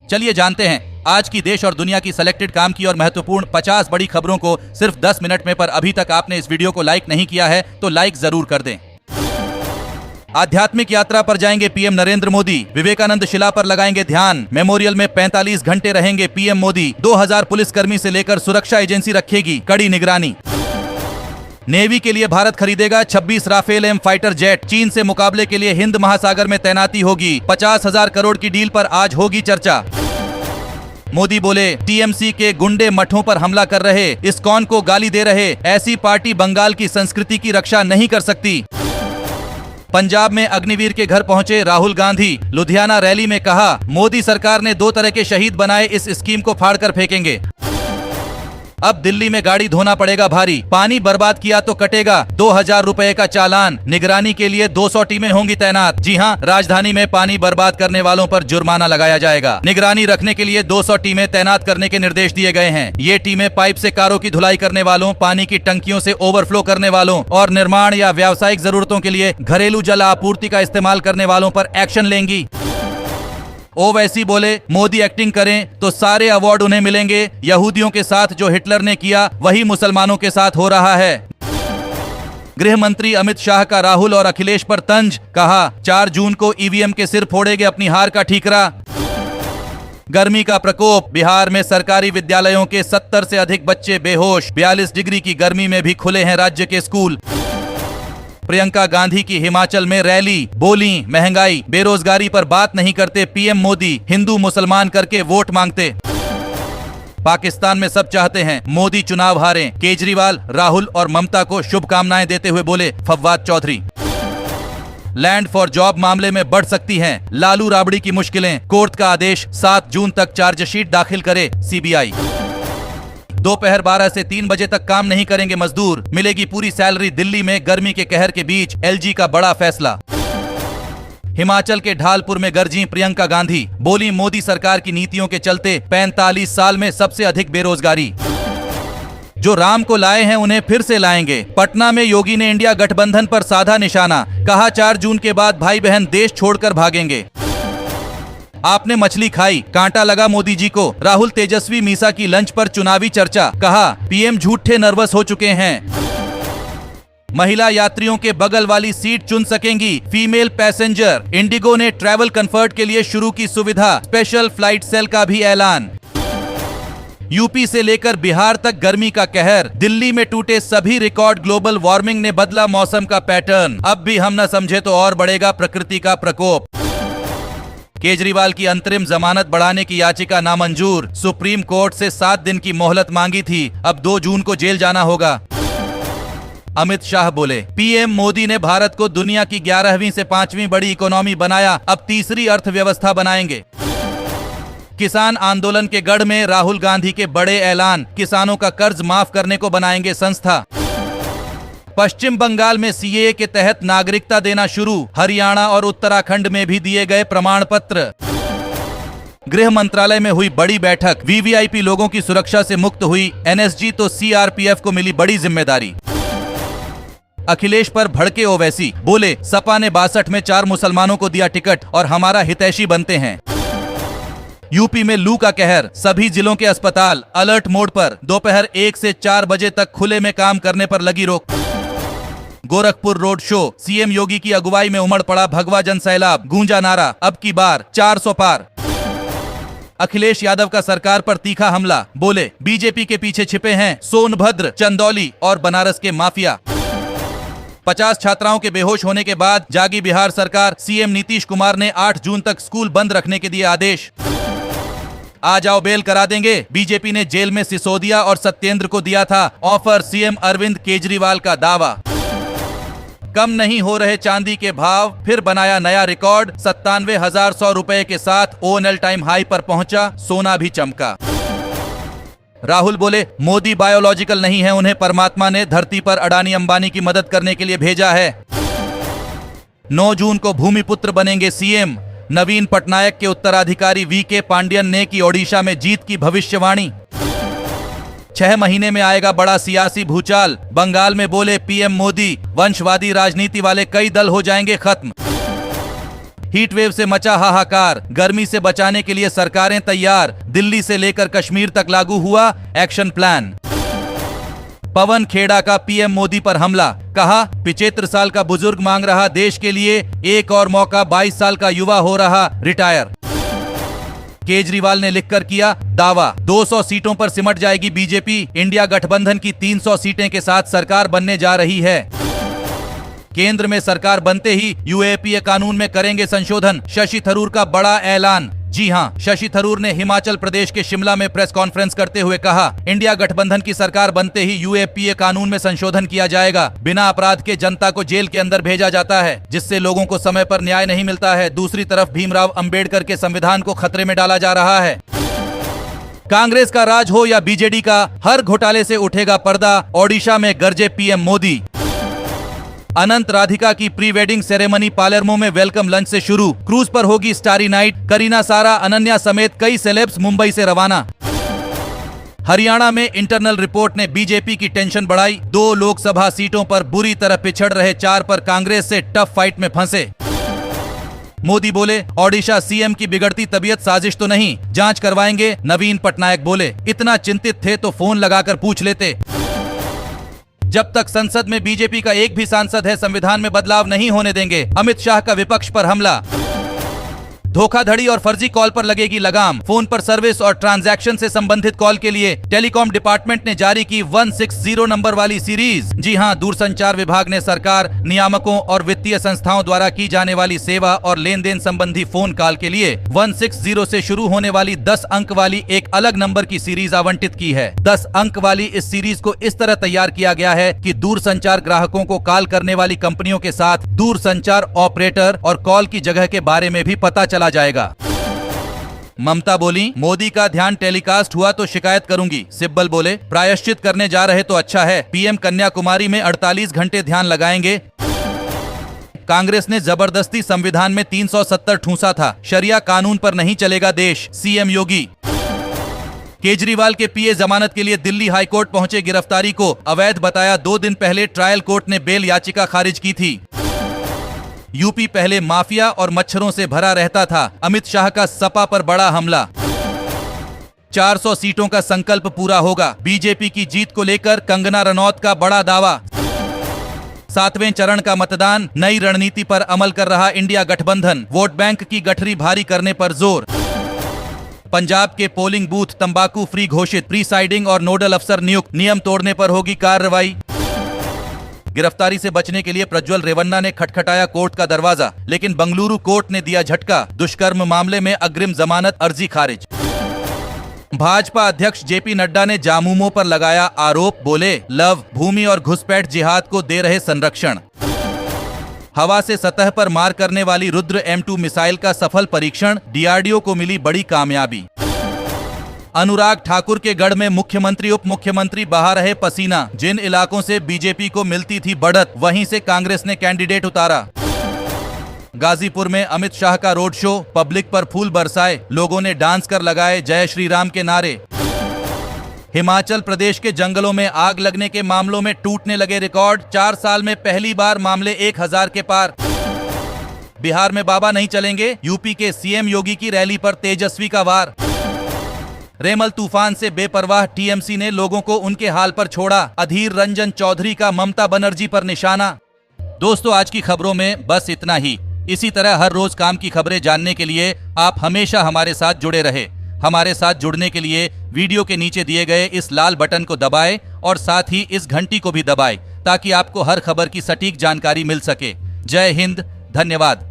चलिए जानते हैं आज की देश और दुनिया की सिलेक्टेड काम की और महत्वपूर्ण 50 बड़ी खबरों को सिर्फ 10 मिनट में। पर अभी तक आपने इस वीडियो को लाइक नहीं किया है तो लाइक जरूर कर दें। आध्यात्मिक यात्रा पर जाएंगे पीएम नरेंद्र मोदी, विवेकानंद शिला पर लगाएंगे ध्यान। मेमोरियल में 45 घंटे रहेंगे पीएम मोदी। 2000 पुलिसकर्मी से लेकर सुरक्षा एजेंसी रखेगी कड़ी निगरानी। नेवी के लिए भारत खरीदेगा 26 राफेल एम फाइटर जेट। चीन से मुकाबले के लिए हिंद महासागर में तैनाती होगी। 50,000 करोड़ की डील पर आज होगी चर्चा। मोदी बोले, टीएमसी के गुंडे मठों पर हमला कर रहे, इस्कॉन को गाली दे रहे, ऐसी पार्टी बंगाल की संस्कृति की रक्षा नहीं कर सकती। पंजाब में अग्निवीर के घर पहुंचे राहुल गांधी। लुधियाना रैली में कहा, मोदी सरकार ने 2 तरह के शहीद बनाए, इस स्कीम को फाड़कर फेंकेंगे। अब दिल्ली में गाड़ी धोना पड़ेगा भारी, पानी बर्बाद किया तो कटेगा 2000 रुपए का चालान। निगरानी के लिए 200 टीमें होंगी तैनात। जी हां, राजधानी में पानी बर्बाद करने वालों पर जुर्माना लगाया जाएगा। निगरानी रखने के लिए 200 टीमें तैनात करने के निर्देश दिए गए हैं। ये टीमें पाइप से कारों की धुलाई करने वालों, पानी की टंकियों से ओवरफ्लो करने वालों और निर्माण या व्यावसायिक जरूरतों के लिए घरेलू जल आपूर्ति का इस्तेमाल करने वालों पर एक्शन लेंगी। ओवैसी बोले, मोदी एक्टिंग करें तो सारे अवार्ड उन्हें मिलेंगे। यहूदियों के साथ जो हिटलर ने किया वही मुसलमानों के साथ हो रहा है। गृह मंत्री अमित शाह का राहुल और अखिलेश पर तंज, कहा 4 जून को ईवीएम के सिर फोड़ेंगे अपनी हार का ठीकरा। गर्मी का प्रकोप, बिहार में सरकारी विद्यालयों के 70 से अधिक बच्चे बेहोश। 42 डिग्री की गर्मी में भी खुले हैं राज्य के स्कूल। प्रियंका गांधी की हिमाचल में रैली, बोली महंगाई बेरोजगारी पर बात नहीं करते पीएम मोदी, हिंदू मुसलमान करके वोट मांगते। पाकिस्तान में सब चाहते हैं मोदी चुनाव हारें। केजरीवाल राहुल और ममता को शुभकामनाएं देते हुए बोले फव्वाद चौधरी। लैंड फॉर जॉब मामले में बढ़ सकती हैं लालू राबड़ी की मुश्किलें। कोर्ट का आदेश, 7 जून तक चार्जशीट दाखिल करे सीबीआई। दोपहर 12 से 3 बजे तक काम नहीं करेंगे मजदूर, मिलेगी पूरी सैलरी। दिल्ली में गर्मी के कहर के बीच एलजी का बड़ा फैसला। हिमाचल के ढालपुर में गरजी प्रियंका गांधी, बोली मोदी सरकार की नीतियों के चलते 45 साल में सबसे अधिक बेरोजगारी। जो राम को लाए हैं उन्हें फिर से लाएंगे। पटना में योगी ने इंडिया गठबंधन पर साधा निशाना, कहा 4 जून के बाद भाई बहन देश छोड़कर भागेंगे। आपने मछली खाई, कांटा लगा मोदी जी को। राहुल तेजस्वी मीसा की लंच पर चुनावी चर्चा, कहा पीएम झूठे नर्वस हो चुके हैं। महिला यात्रियों के बगल वाली सीट चुन सकेंगी फीमेल पैसेंजर। इंडिगो ने ट्रैवल कंफर्ट के लिए शुरू की सुविधा, स्पेशल फ्लाइट सेल का भी ऐलान। यूपी से लेकर बिहार तक गर्मी का कहर, दिल्ली में टूटे सभी रिकॉर्ड। ग्लोबल वार्मिंग ने बदला मौसम का पैटर्न, अब भी हम न समझे तो और बढ़ेगा प्रकृति का प्रकोप। केजरीवाल की अंतरिम जमानत बढ़ाने की याचिका नामंजूर, सुप्रीम कोर्ट से 7 दिन की मोहलत मांगी थी, अब 2 जून को जेल जाना होगा। अमित शाह बोले, पीएम मोदी ने भारत को दुनिया की 11वीं से 5वीं बड़ी इकोनॉमी बनाया, अब तीसरी अर्थव्यवस्था बनाएंगे। किसान आंदोलन के गढ़ में राहुल गांधी के बड़े ऐलान, किसानों का कर्ज माफ करने को बनाएंगे संस्था। पश्चिम बंगाल में सीएए के तहत नागरिकता देना शुरू, हरियाणा और उत्तराखंड में भी दिए गए प्रमाण पत्र। गृह मंत्रालय में हुई बड़ी बैठक, वीवीआईपी लोगों की सुरक्षा से मुक्त हुई एनएसजी तो सीआरपीएफ को मिली बड़ी जिम्मेदारी। अखिलेश पर भड़के ओवैसी, बोले सपा ने 62 में 4 मुसलमानों को दिया टिकट और हमारा हितैषी बनते हैं। यूपी में लू का कहर, सभी जिलों के अस्पताल अलर्ट मोड पर। दोपहर 1 से 4 बजे तक खुले में काम करने पर लगी रोक। गोरखपुर रोड शो, सीएम योगी की अगुवाई में उमड़ पड़ा भगवा जन सैलाब, गूंजा नारा अब की बार 400 पार। अखिलेश यादव का सरकार पर तीखा हमला, बोले बीजेपी के पीछे छिपे हैं सोनभद्र, चंदौली और बनारस के माफिया। 50 छात्राओं के बेहोश होने के बाद जागी बिहार सरकार, सीएम नीतीश कुमार ने 8 जून तक स्कूल बंद रखने के दिए आदेश। आ जाओ बेल करा देंगे, बीजेपी ने जेल में सिसोदिया और सत्येंद्र को दिया था ऑफर, सीएम अरविंद केजरीवाल का दावा। कम नहीं हो रहे चांदी के भाव, फिर बनाया नया रिकॉर्ड, 97,100 रुपए के साथ ओएनएल टाइम हाई पर पहुंचा, सोना भी चमका। राहुल बोले मोदी बायोलॉजिकल नहीं है, उन्हें परमात्मा ने धरती पर अडानी अंबानी की मदद करने के लिए भेजा है। 9 जून को भूमिपुत्र बनेंगे सीएम, नवीन पटनायक के उत्तराधिकारी वीके पांडियन ने की ओडिशा में जीत की भविष्यवाणी। 6 महीने में आएगा बड़ा सियासी भूचाल, बंगाल में बोले पीएम मोदी, वंशवादी राजनीति वाले कई दल हो जाएंगे खत्म। हीट वेव से मचा हाहाकार, गर्मी से बचाने के लिए सरकारें तैयार, दिल्ली से लेकर कश्मीर तक लागू हुआ एक्शन प्लान। पवन खेड़ा का पीएम मोदी पर हमला, कहा 75 साल का बुजुर्ग मांग रहा देश के लिए एक और मौका, 22 साल का युवा हो रहा रिटायर। केजरीवाल ने लिखकर किया दावा, 200 सीटों पर सिमट जाएगी बीजेपी, इंडिया गठबंधन की 300 सीटें के साथ सरकार बनने जा रही है। केंद्र में सरकार बनते ही यूएपीए कानून में करेंगे संशोधन, शशि थरूर का बड़ा ऐलान। जी हां, शशि थरूर ने हिमाचल प्रदेश के शिमला में प्रेस कॉन्फ्रेंस करते हुए कहा, इंडिया गठबंधन की सरकार बनते ही यूएपीए कानून में संशोधन किया जाएगा। बिना अपराध के जनता को जेल के अंदर भेजा जाता है, जिससे लोगों को समय पर न्याय नहीं मिलता है। दूसरी तरफ भीमराव अंबेडकर के संविधान को खतरे में डाला जा रहा है। कांग्रेस का राज हो या बीजेडी का, हर घोटाले से उठेगा पर्दा, ओडिशा में गरजे पीएम मोदी। अनंत राधिका की प्री वेडिंग सेरेमनी पालेर्मो में वेलकम लंच से शुरू, क्रूज पर होगी स्टारी नाइट, करीना सारा, अनन्या समेत कई सेलेब्स मुंबई से रवाना। हरियाणा में इंटरनल रिपोर्ट ने बीजेपी की टेंशन बढ़ाई, 2 लोकसभा सीटों पर बुरी तरह पिछड़ रहे 4 पर कांग्रेस से टफ फाइट में फंसे। मोदी बोले, ओडिशा सीएम की बिगड़ती तबीयत साजिश तो नहीं, जांच करवाएंगे। नवीन पटनायक बोले, इतना चिंतित थे तो फोन लगाकर पूछ लेते। जब तक संसद में बीजेपी का एक भी सांसद है, संविधान में बदलाव नहीं होने देंगे। अमित शाह का विपक्ष पर हमला, धोखाधड़ी और फर्जी कॉल पर लगेगी लगाम, फोन पर सर्विस और ट्रांजैक्शन से संबंधित कॉल के लिए टेलीकॉम डिपार्टमेंट ने जारी की 160 नंबर वाली सीरीज। जी हां, दूरसंचार विभाग ने सरकार, नियामकों और वित्तीय संस्थाओं द्वारा की जाने वाली सेवा और लेन देन संबंधी फोन कॉल के लिए 160 से शुरू होने वाली 10 अंक वाली एक अलग नंबर की सीरीज आवंटित की है। 10 अंक वाली इस सीरीज को इस तरह तैयार किया गया है कि दूरसंचार ग्राहकों को कॉल करने वाली कंपनियों के साथ दूरसंचार ऑपरेटर और कॉल की जगह के बारे में भी पता चला जाएगा। ममता बोली, मोदी का ध्यान टेलीकास्ट हुआ तो शिकायत करूंगी। सिब्बल बोले, प्रायश्चित करने जा रहे तो अच्छा है, पीएम कन्याकुमारी में 48 घंटे ध्यान लगाएंगे। कांग्रेस ने जबरदस्ती संविधान में 370 ठूंसा था, शरिया कानून पर नहीं चलेगा देश, सीएम योगी। केजरीवाल के पीए जमानत के लिए दिल्ली हाईकोर्ट पहुंचे, गिरफ्तारी को अवैध बताया। 2 दिन पहले ट्रायल कोर्ट ने बेल याचिका खारिज की थी। यूपी पहले माफिया और मच्छरों से भरा रहता था, अमित शाह का सपा पर बड़ा हमला। 400 सीटों का संकल्प पूरा होगा, बीजेपी की जीत को लेकर कंगना रनौत का बड़ा दावा। 7वें चरण का मतदान, नई रणनीति पर अमल कर रहा इंडिया गठबंधन, वोट बैंक की गठरी भारी करने पर जोर। पंजाब के पोलिंग बूथ तंबाकू फ्री घोषित, प्रीसाइडिंग और नोडल अफसर नियुक्त, नियम तोड़ने पर होगी कार्रवाई। गिरफ्तारी से बचने के लिए प्रज्वल रेवन्ना ने खटखटाया कोर्ट का दरवाजा, लेकिन बंगलुरु कोर्ट ने दिया झटका, दुष्कर्म मामले में अग्रिम जमानत अर्जी खारिज। भाजपा अध्यक्ष जेपी नड्डा ने जामुमो पर लगाया आरोप, बोले लव, भूमि और घुसपैठ जिहाद को दे रहे संरक्षण। हवा से सतह पर मार करने वाली रुद्र M2 मिसाइल का सफल परीक्षण, डीआरडीओ को मिली बड़ी कामयाबी। अनुराग ठाकुर के गढ़ में मुख्यमंत्री उप मुख्यमंत्री बहा रहे पसीना, जिन इलाकों से बीजेपी को मिलती थी बढ़त, वहीं से कांग्रेस ने कैंडिडेट उतारा। गाजीपुर में अमित शाह का रोड शो, पब्लिक पर फूल बरसाए, लोगों ने डांस कर लगाए जय श्री राम के नारे। हिमाचल प्रदेश के जंगलों में आग लगने के मामलों में टूटने लगे रिकॉर्ड, 4 साल में पहली बार मामले 1000 के पार। बिहार में बाबा नहीं चलेंगे, यूपी के सीएम योगी की रैली पर तेजस्वी का वार। रेमल तूफान से बेपरवाह टीएमसी ने लोगों को उनके हाल पर छोड़ा, अधीर रंजन चौधरी का ममता बनर्जी पर निशाना। दोस्तों, आज की खबरों में बस इतना ही। इसी तरह हर रोज काम की खबरें जानने के लिए आप हमेशा हमारे साथ जुड़े रहे। हमारे साथ जुड़ने के लिए वीडियो के नीचे दिए गए इस लाल बटन को दबाएं और साथ ही इस घंटी को भी दबाएं, ताकि आपको हर खबर की सटीक जानकारी मिल सके। जय हिंद, धन्यवाद।